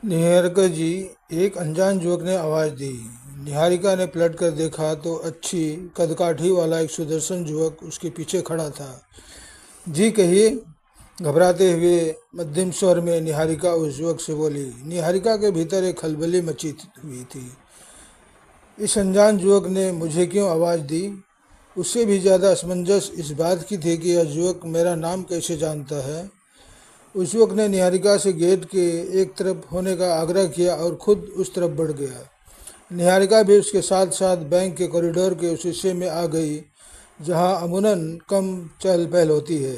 निहारिका जी, एक अनजान युवक ने आवाज दी। निहारिका ने पलट कर देखा तो अच्छी कदकाठी वाला एक सुदर्शन युवक उसके पीछे खड़ा था। जी कहिए, घबराते हुए मध्यम स्वर में निहारिका उस युवक से बोली। निहारिका के भीतर एक खलबली मची हुई थी। इस अनजान युवक ने मुझे क्यों आवाज दी? उससे भी ज्यादा असमंजस इस बात की थी कि यह युवक मेरा नाम कैसे जानता है। उस युवक ने निहारिका से गेट के एक तरफ होने का आग्रह किया और खुद उस तरफ बढ़ गया। निहारिका भी उसके साथ साथ बैंक के कॉरिडोर के उस हिस्से में आ गई जहां अमूमन कम चहल पहल होती है।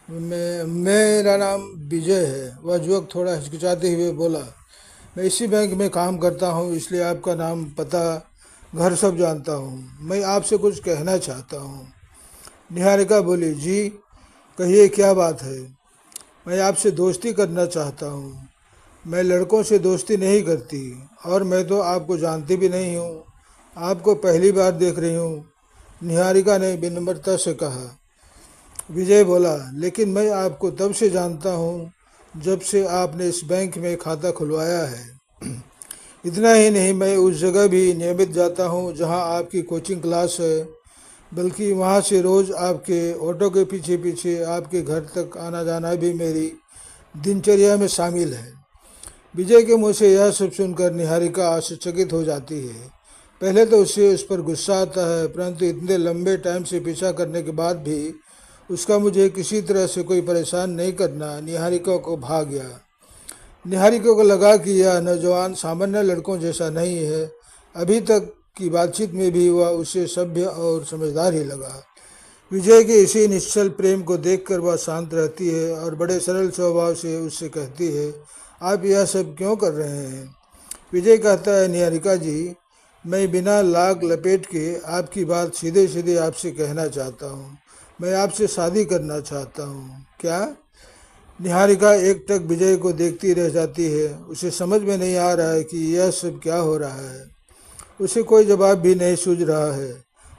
मेरा नाम विजय है, वह युवक थोड़ा हिचकिचाते हुए बोला। मैं इसी बैंक में काम करता हूँ, इसलिए आपका नाम, पता, घर सब जानता हूँ। मैं आपसे कुछ कहना चाहता हूँ। निहारिका बोली। जी कहिए, क्या बात है? मैं आपसे दोस्ती करना चाहता हूँ। मैं लड़कों से दोस्ती नहीं करती, और मैं तो आपको जानती भी नहीं हूँ। आपको पहली बार देख रही हूँ, निहारिका ने विनम्रता से कहा। विजय बोला, लेकिन मैं आपको तब से जानता हूँ जब से आपने इस बैंक में खाता खुलवाया है। इतना ही नहीं, मैं उस जगह भी नियमित जाता हूँ जहाँ आपकी कोचिंग क्लास है, बल्कि वहाँ से रोज़ आपके ऑटो के पीछे पीछे आपके घर तक आना जाना भी मेरी दिनचर्या में शामिल है। विजय के मुंह से यह सब सुनकर निहारिका आश्चर्यचकित हो जाती है। पहले तो उसे उस पर गुस्सा आता है, परंतु इतने लंबे टाइम से पीछा करने के बाद भी उसका मुझे किसी तरह से कोई परेशान नहीं करना निहारिका को भा गया। निहारिका को लगा कि यह नौजवान सामान्य लड़कों जैसा नहीं है। अभी तक की बातचीत में भी वह उसे सभ्य और समझदार ही लगा। विजय के इसी निश्चल प्रेम को देखकर वह शांत रहती है और बड़े सरल स्वभाव से उससे कहती है, आप यह सब क्यों कर रहे हैं? विजय कहता है, निहारिका जी, मैं बिना लाग लपेट के आपकी बात सीधे सीधे आपसे कहना चाहता हूँ। मैं आपसे शादी करना चाहता हूँ। क्या? निहारिका एकटक विजय को देखती रह जाती है। उसे समझ में नहीं आ रहा है कि यह सब क्या हो रहा है। उसे कोई जवाब भी नहीं सूझ रहा है।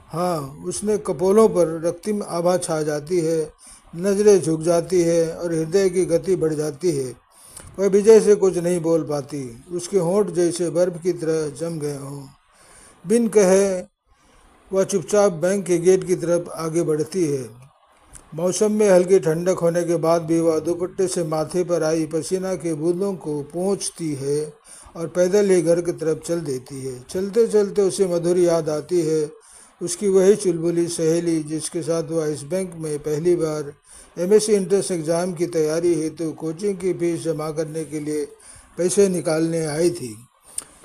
हाँ, उसने कपोलों पर रक्तिम आभा छा जाती है, नजरें झुक जाती है और हृदय की गति बढ़ जाती है। वह विजय से कुछ नहीं बोल पाती। उसके होंठ जैसे बर्फ की तरह जम गए हों। बिन कहे वह चुपचाप बैंक के गेट की तरफ आगे बढ़ती है। मौसम में हल्की ठंडक होने के बाद भी वह दुपट्टे से माथे पर आई पसीना के बूंदों को पोंछती है और पैदल ही घर की तरफ चल देती है। चलते चलते उसे मधुर याद आती है, उसकी वही चुलबुली सहेली जिसके साथ वह इस बैंक में पहली बार एमएससी इंट्रेंस एग्ज़ाम की तैयारी हेतु कोचिंग की फीस जमा करने के लिए पैसे निकालने आई थी।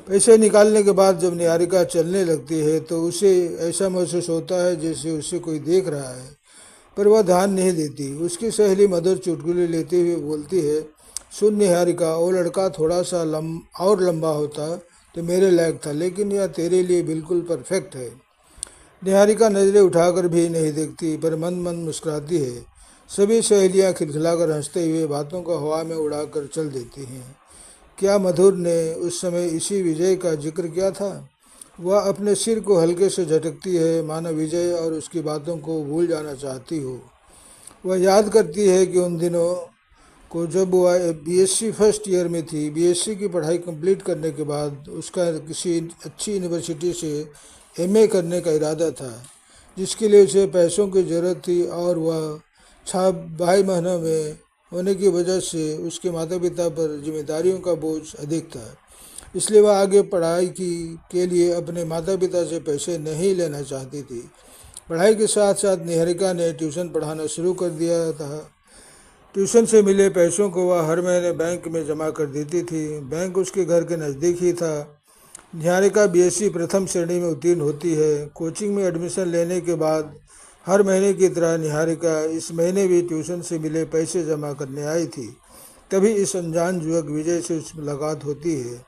पैसे निकालने के बाद जब निहारिका चलने लगती है तो उसे ऐसा महसूस होता है जैसे उसे कोई देख रहा है, पर वह ध्यान नहीं देती। उसकी सहेली मधुर चुटकुले लेते हुए बोलती है, सुन निहारिका, वो लड़का थोड़ा सा और लंबा होता तो मेरे लायक था, लेकिन यह तेरे लिए बिल्कुल परफेक्ट है। निहारिका नजरें उठाकर भी नहीं देखती, पर मन मन मुस्कुराती है। सभी सहेलियां खिलखिलाकर हंसते हुए बातों को हवा में उड़ाकर चल देती हैं। क्या मधुर ने उस समय इसी विजय का जिक्र किया था? वह अपने सिर को हल्के से झटकती है, मानो विजय और उसकी बातों को भूल जाना चाहती हो। वह याद करती है कि उन दिनों को जब वह बीएससी फर्स्ट ईयर में थी। बीएससी की पढ़ाई कंप्लीट करने के बाद उसका किसी अच्छी यूनिवर्सिटी से एमए करने का इरादा था, जिसके लिए उसे पैसों की ज़रूरत थी, और वह छाप भाई महीनों में होने की वजह से उसके माता पिता पर जिम्मेदारियों का बोझ अधिक था। इसलिए वह आगे पढ़ाई की के लिए अपने माता पिता से पैसे नहीं लेना चाहती थी। पढ़ाई के साथ साथ निहारिका ने ट्यूशन पढ़ाना शुरू कर दिया था। ट्यूशन से मिले पैसों को वह हर महीने बैंक में जमा कर देती थी। बैंक उसके घर के नज़दीक ही था। निहारिका बीएससी प्रथम श्रेणी में उत्तीर्ण होती है। कोचिंग में एडमिशन लेने के बाद हर महीने की तरह निहारिका इस महीने भी ट्यूशन से मिले पैसे जमा करने आई थी। तभी इस अनजान युवक विजय से उसकी मुलाकात होती है।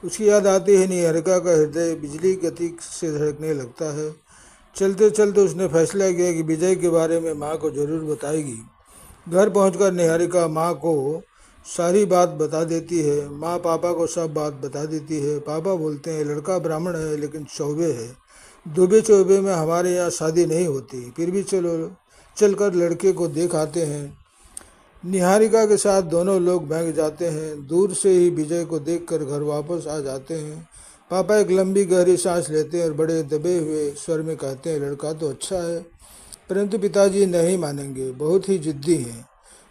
उसकी याद आती है निहारिका का हृदय बिजली गति से धड़कने लगता है। चलते चलते उसने फैसला किया कि विजय के बारे में माँ को जरूर बताएगी। घर पहुंचकर निहारिका माँ को सारी बात बता देती है। माँ पापा को सब बात बता देती है। पापा बोलते हैं, लड़का ब्राह्मण है लेकिन चौबे है। दुबे चौबे में हमारे यहाँ शादी नहीं होती, फिर भी चलो चलकर लड़के को देख आते हैं। निहारिका के साथ दोनों लोग बैंक जाते हैं। दूर से ही विजय को देखकर घर वापस आ जाते हैं। पापा एक लंबी गहरी सांस लेते हैं और बड़े दबे हुए स्वर में कहते हैं, लड़का तो अच्छा है। परंतु पिताजी नहीं मानेंगे, बहुत ही जिद्दी हैं।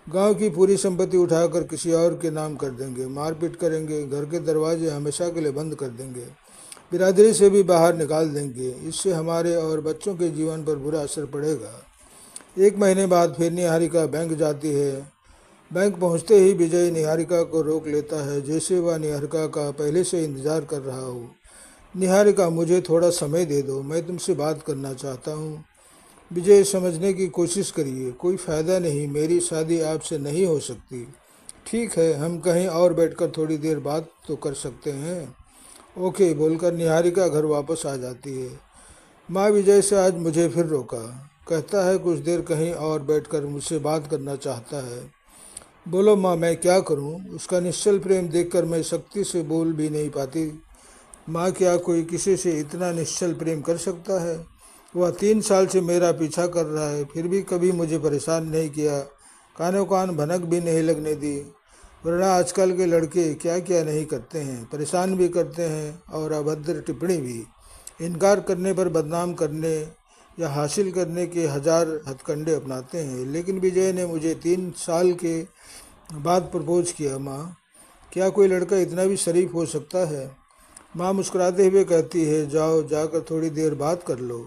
गांव की पूरी संपत्ति उठाकर किसी और के नाम कर देंगे, मारपीट करेंगे, घर के दरवाजे हमेशा के लिए बंद कर देंगे, बिरादरी से भी बाहर निकाल देंगे। इससे हमारे और बच्चों के जीवन पर बुरा असर पड़ेगा। 1 महीने बाद फिर निहारिका बैंक जाती है। बैंक पहुंचते ही विजय निहारिका को रोक लेता है, जैसे वह निहारिका का पहले से इंतजार कर रहा हो। निहारिका, मुझे थोड़ा समय दे दो, मैं तुमसे बात करना चाहता हूँ। विजय, समझने की कोशिश करिए, कोई फ़ायदा नहीं, मेरी शादी आपसे नहीं हो सकती। ठीक है, हम कहीं और बैठकर थोड़ी देर बात तो कर सकते हैं। ओके बोलकर निहारिका घर वापस आ जाती है। माँ विजय से आज मुझे फिर रोका, कहता है कुछ देर कहीं और बैठकर मुझसे बात करना चाहता है। बोलो माँ, मैं क्या करूँ? उसका निश्चल प्रेम देखकर मैं सख्ती से बोल भी नहीं पाती। माँ, क्या कोई किसी से इतना निश्चल प्रेम कर सकता है? वह 3 साल से मेरा पीछा कर रहा है, फिर भी कभी मुझे परेशान नहीं किया, कानों कान भनक भी नहीं लगने दी। वरना आजकल के लड़के क्या क्या नहीं करते हैं, परेशान भी करते हैं और अभद्र टिप्पणी भी। इनकार करने पर बदनाम करने या हासिल करने के 1000 हथकंडे अपनाते हैं। लेकिन विजय ने मुझे 3 साल के बाद प्रपोज किया। माँ, क्या कोई लड़का इतना भी शरीफ हो सकता है? माँ मुस्कुराते हुए कहती है, जाओ जाकर थोड़ी देर बात कर लो।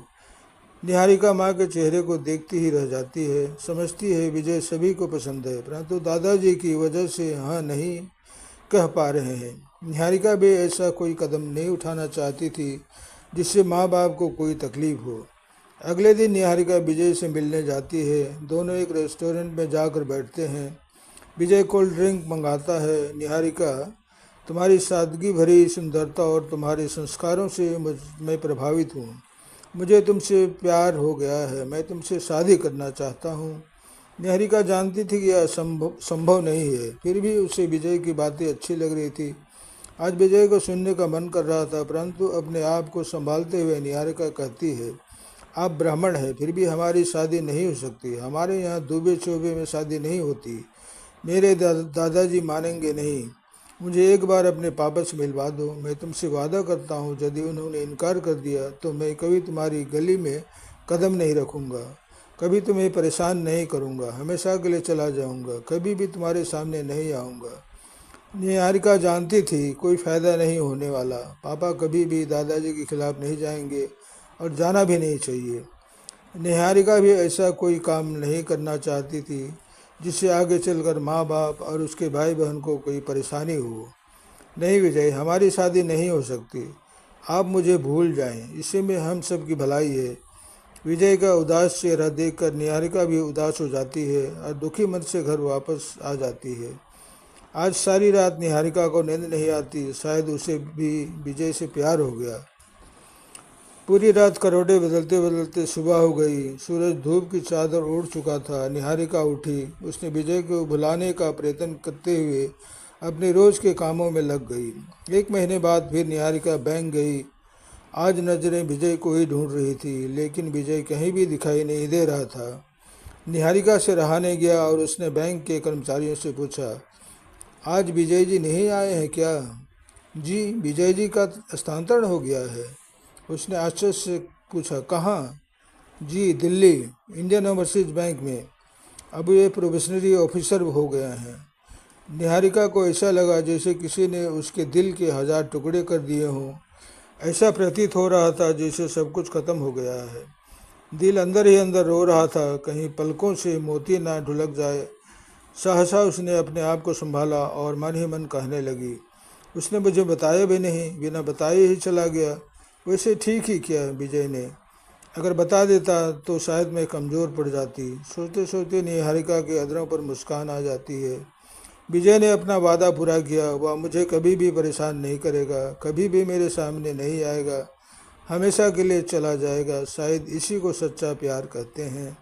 निहारिका माँ के चेहरे को देखती ही रह जाती है। समझती है विजय सभी को पसंद है, परंतु दादाजी की वजह से हाँ नहीं कह पा रहे हैं। निहारिका भी ऐसा कोई कदम नहीं उठाना चाहती थी जिससे माँ बाप को कोई तकलीफ हो। अगले दिन निहारिका विजय से मिलने जाती है। दोनों एक रेस्टोरेंट में जाकर बैठते हैं। विजय कोल्ड ड्रिंक मंगाता है। निहारिका, तुम्हारी सादगी भरी सुंदरता और तुम्हारे संस्कारों से मैं प्रभावित हूँ। मुझे तुमसे प्यार हो गया है, मैं तुमसे शादी करना चाहता हूँ। निहारिका जानती थी कि यह संभव नहीं है, फिर भी उसे विजय की बातें अच्छी लग रही थी। आज विजय को सुनने का मन कर रहा था, परंतु अपने आप को संभालते हुए निहारिका कहती है, आप ब्राह्मण हैं, फिर भी हमारी शादी नहीं हो सकती। हमारे यहाँ दूबे चौबे में शादी नहीं होती। मेरे दादाजी मानेंगे नहीं। मुझे एक बार अपने पापा से मिलवा दो। मैं तुमसे वादा करता हूँ, यदि उन्होंने इनकार कर दिया तो मैं कभी तुम्हारी गली में कदम नहीं रखूँगा, कभी तुम्हें परेशान नहीं करूँगा, हमेशा के लिए चला जाऊँगा, कभी भी तुम्हारे सामने नहीं आऊँगा। निहारिका जानती थी कोई फ़ायदा नहीं होने वाला। पापा कभी भी दादाजी के खिलाफ नहीं जाएंगे और जाना भी नहीं चाहिए। निहारिका भी ऐसा कोई काम नहीं करना चाहती थी जिससे आगे चलकर माँ बाप और उसके भाई बहन को कोई परेशानी हो। नहीं विजय, हमारी शादी नहीं हो सकती। आप मुझे भूल जाएं, इसी में हम सब की भलाई है। विजय का उदास चेहरा देखकर निहारिका भी उदास हो जाती है और दुखी मन से घर वापस आ जाती है। आज सारी रात निहारिका को नींद नहीं आती। शायद उसे भी विजय से प्यार हो गया। पूरी रात करवटें बदलते बदलते सुबह हो गई। सूरज धूप की चादर ओढ़ चुका था। निहारिका उठी। उसने विजय को भुलाने का प्रयत्न करते हुए अपने रोज के कामों में लग गई। 1 महीने बाद फिर निहारिका बैंक गई। आज नजरें विजय को ही ढूंढ रही थी, लेकिन विजय कहीं भी दिखाई नहीं दे रहा था। निहारिका से रहा नहीं गया और उसने बैंक के कर्मचारियों से पूछा, आज विजय जी नहीं आए हैं क्या? जी, विजय जी का स्थानांतरण हो गया है। उसने आश्चर्य से पूछा, कहाँ? जी, दिल्ली, इंडियन ओवरसीज बैंक में। अब ये प्रोबेशनरी ऑफिसर हो गए हैं। निहारिका को ऐसा लगा जैसे किसी ने उसके दिल के 1000 टुकड़े कर दिए हों। ऐसा प्रतीत हो रहा था जैसे सब कुछ खत्म हो गया है। दिल अंदर ही अंदर रो रहा था, कहीं पलकों से मोती ना ढुलक जाए। सहसा उसने अपने आप को संभाला और मन ही मन कहने लगी, उसने मुझे बताया भी नहीं, बिना बताए ही चला गया। वैसे ठीक ही किया विजय ने, अगर बता देता तो शायद मैं कमज़ोर पड़ जाती। सोचते सोचते निहारिका के अधरों पर मुस्कान आ जाती है। विजय ने अपना वादा पूरा किया। वह मुझे कभी भी परेशान नहीं करेगा, कभी भी मेरे सामने नहीं आएगा, हमेशा के लिए चला जाएगा। शायद इसी को सच्चा प्यार कहते हैं।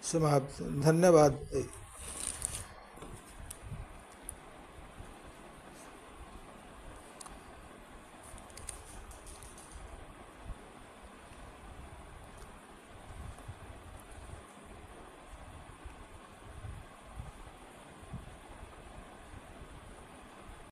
समाप्त। धन्यवाद।